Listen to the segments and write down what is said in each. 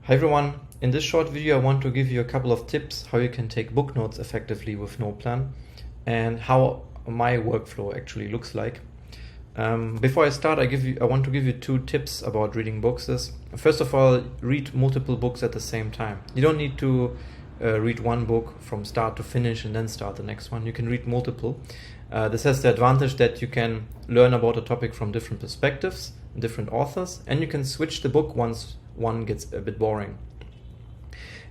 Hi everyone, in this short video I want to give you a couple of tips how you can take book notes effectively with NotePlan and how my workflow actually looks like. Before I start, I want to give you two tips about reading books. First of all, read multiple books at the same time. You don't need to read one book from start to finish and then start the next one. You can read multiple. This has the advantage that you can learn about a topic from different perspectives, different authors, and you can switch the book once one gets a bit boring.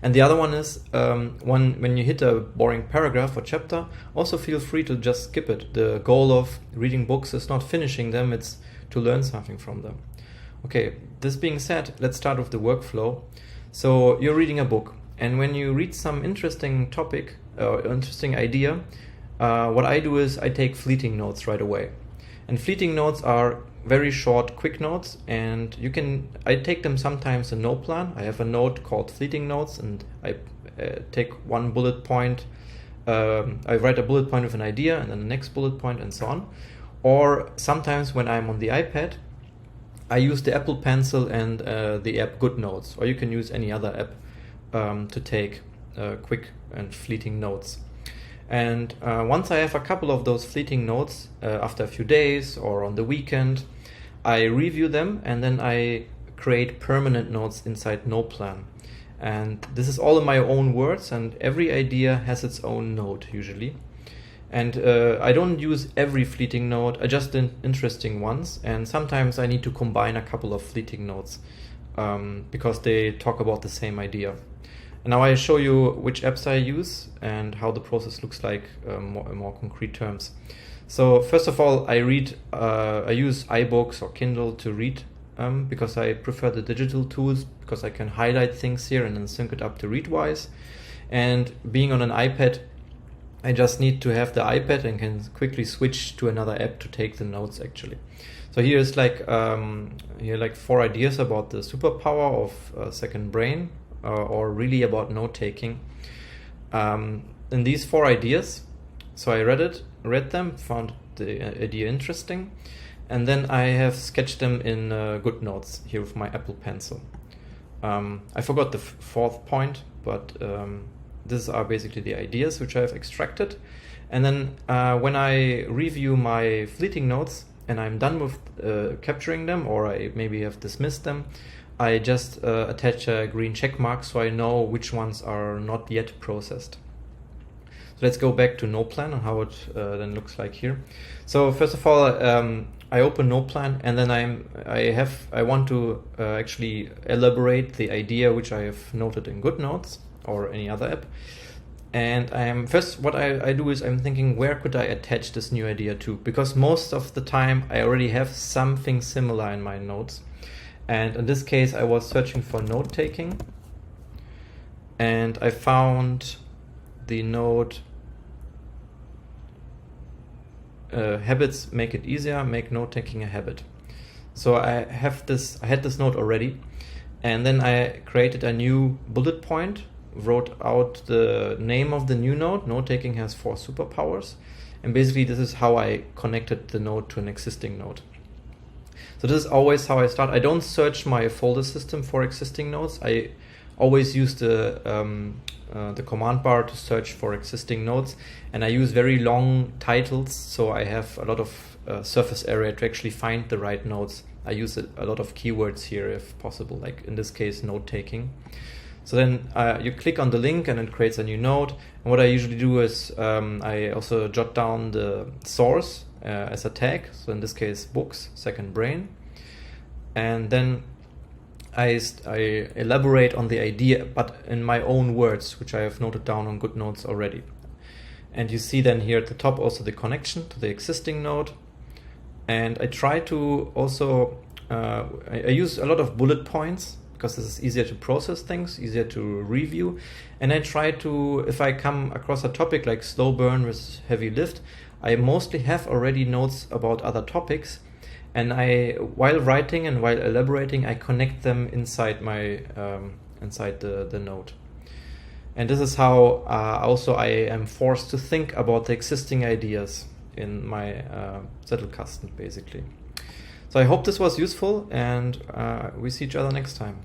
And the other one is when you hit a boring paragraph or chapter, also feel free to just skip it. The goal of reading books is not finishing them, it's to learn something from them. Okay, this being said, let's start with the workflow. So you're reading a book, and when you read some interesting topic or interesting idea, what I do is I take fleeting notes right away. And fleeting notes are very short, quick notes, and I take them sometimes in NotePlan. I have a note called Fleeting Notes, and I take one bullet point. I write a bullet point with an idea, and then the next bullet point, and so on. Or sometimes when I'm on the iPad, I use the Apple Pencil and the app GoodNotes, or you can use any other app to take quick and fleeting notes. And once I have a couple of those fleeting notes, after a few days or on the weekend, I review them and then I create permanent notes inside NotePlan. And this is all in my own words, and every idea has its own note usually. And I don't use every fleeting note, I just interesting ones, and sometimes I need to combine a couple of fleeting notes because they talk about the same idea. And now I show you which apps I use and how the process looks like in more concrete terms. So first of all, I use iBooks or Kindle to read because I prefer the digital tools, because I can highlight things here and then sync it up to Readwise. And being on an iPad, I just need to have the iPad and can quickly switch to another app to take the notes actually. So here's like 4 ideas about the superpower of second brain, or really about note-taking. In these 4 ideas, so I read them, found the idea interesting, and then I have sketched them in GoodNotes here with my Apple Pencil. I forgot the 4th point, but these are basically the ideas which I have extracted. And then when I review my fleeting notes and I'm done with capturing them, or I maybe have dismissed them, I just attach a green check mark so I know which ones are not yet processed. So let's go back to NotePlan and how it then looks like here. So first of all, I open NotePlan, and then I want to actually elaborate the idea which I have noted in GoodNotes or any other app. And what I do is I'm thinking, where could I attach this new idea to? Because most of the time I already have something similar in my notes. And in this case, I was searching for note-taking, and I found the note habits make it easier, make note-taking a habit. So I had this note already, and then I created a new bullet point, wrote out the name of the new note. Note-taking has 4 superpowers, and basically this is how I connected the note to an existing note. So this is always how I start. I don't search my folder system for existing notes. I always use the command bar to search for existing notes, and I use very long titles, so I have a lot of surface area to actually find the right notes. I use a lot of keywords here if possible, like in this case, note-taking. So then you click on the link and it creates a new note. And what I usually do is I also jot down the source as a tag. So in this case, books, second brain. And then I elaborate on the idea, but in my own words, which I have noted down on GoodNotes already. And you see then here at the top also the connection to the existing note. And I try to also, I use a lot of bullet points, because this is easier to process things, easier to review. And I try to, if I come across a topic like slow burn with heavy lift, I mostly have already notes about other topics. And while writing and while elaborating, I connect them inside my inside the note. And this is how also I am forced to think about the existing ideas in my Zettelkasten, basically. So I hope this was useful, and we see each other next time.